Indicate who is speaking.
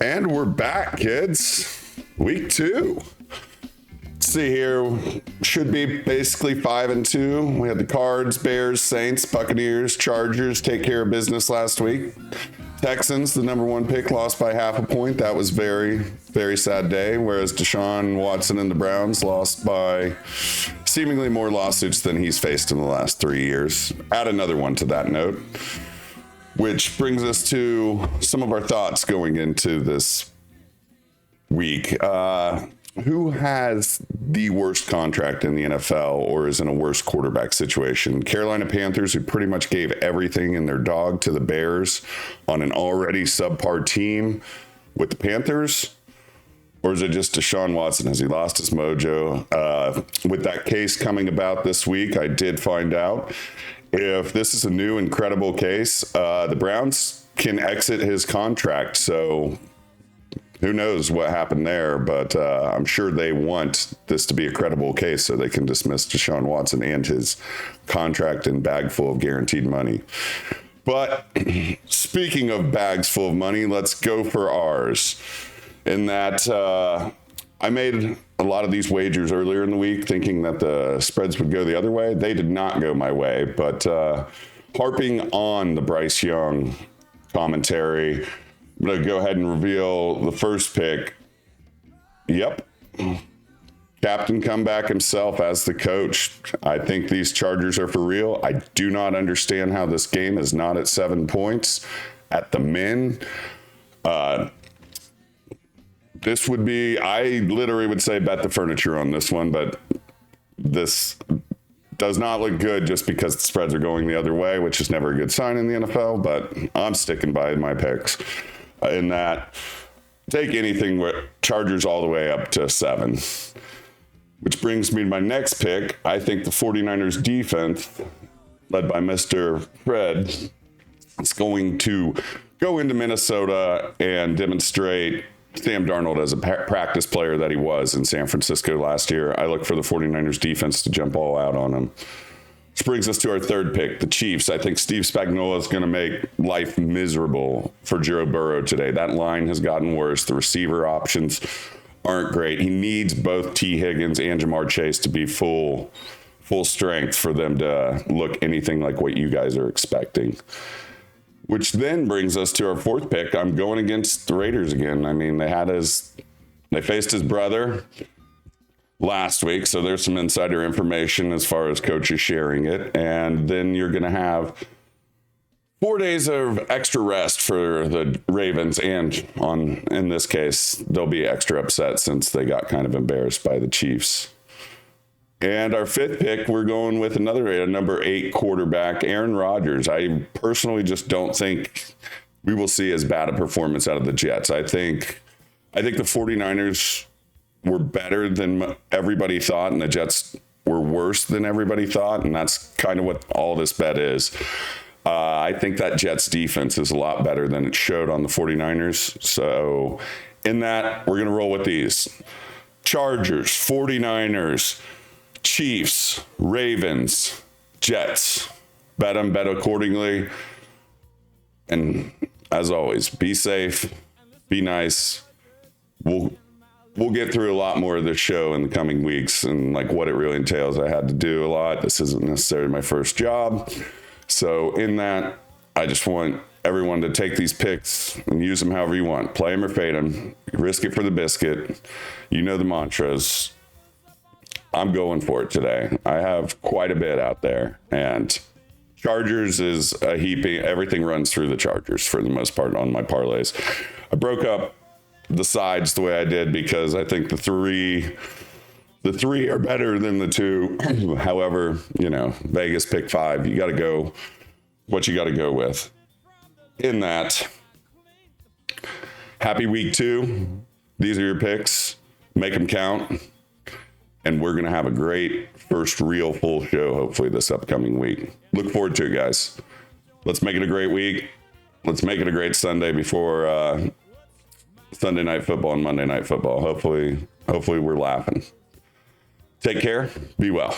Speaker 1: And we're back, kids. Week 2. Let's see here. Should be basically 5-2. We had the Cards, Bears, Saints, Buccaneers, Chargers take care of business last week. Texans, the number 1 pick, lost by half a point. That was very, very sad day. Whereas Deshaun Watson and the Browns lost by seemingly more lawsuits than he's faced in the last 3 years. Add another one to that note. Which brings us to some of our thoughts going into this week. Who has the worst contract in the NFL or is in a worse quarterback situation? Carolina Panthers, who pretty much gave everything in their dog to the Bears on an already subpar team with the Panthers? Or is it just Deshaun Watson? Has he lost his mojo? With that case coming about this week, I did find out if this is a new incredible case, the Browns can exit his contract. So who knows what happened there, but I'm sure they want this to be a credible case so they can dismiss Deshaun Watson and his contract and bag full of guaranteed money. But speaking of bags full of money, let's go for ours. In that I made a lot of these wagers earlier in the week thinking that the spreads would go the other way. They did not go my way, but harping on the Bryce Young commentary, I'm going to go ahead and reveal the first pick. Yep. Captain Comeback himself as the coach. I think these Chargers are for real. I do not understand how this game is not at 7 points at the min. This would be, I literally would say bet the furniture on this one, but this does not look good just because the spreads are going the other way, which is never a good sign in the NFL, but I'm sticking by my picks. In that, take anything with Chargers all the way up to 7. Which brings me to my next pick. I think the 49ers defense, led by Mr. Fred, is going to go into Minnesota and demonstrate Sam Darnold as a practice player that he was in San Francisco last year. I look for the 49ers defense to jump all out on him. Which brings us to our third pick, the Chiefs. I think Steve Spagnuolo is going to make life miserable for Joe Burrow today. That line has gotten worse. The receiver options aren't great. He needs both T. Higgins and Jamar Chase to be full strength for them to look anything like what you guys are expecting. Which then brings us to our fourth pick. I'm going against the Raiders again. I mean, they faced his brother last week, so there's some insider information as far as coaches sharing it. And then you're going to have 4 days of extra rest for the Ravens, and in this case, they'll be extra upset since they got kind of embarrassed by the Chiefs. And our fifth pick, we're going with another number 8 quarterback, Aaron Rodgers. I personally just don't think we will see as bad a performance out of the Jets. I think the 49ers were better than everybody thought, and the Jets were worse than everybody thought, and that's kind of what all this bet is. I think that Jets defense is a lot better than it showed on the 49ers. So in that, we're going to roll with these. Chargers, 49ers, Chiefs, Ravens, Jets. Bet them, bet accordingly. And as always, be safe, be nice. We'll get through a lot more of this show in the coming weeks and like what it really entails. I had to do a lot. This isn't necessarily my first job. So in that, I just want everyone to take these picks and use them however you want. Play them or fade them. Risk it for the biscuit. You know the mantras. I'm going for it today. I have quite a bit out there. And Chargers is a heaping. Everything runs through the Chargers for the most part on my parlays. I broke up the sides the way I did because I think the three are better than the 2. However, Vegas picked 5. You got to go what you got to go with. In that, happy week 2. These are your picks. Make them count. And we're going to have a great first real full show, hopefully, this upcoming week. Look forward to it, guys. Let's make it a great week. Let's make it a great Sunday before Sunday Night Football and Monday Night Football. Hopefully we're laughing. Take care. Be well.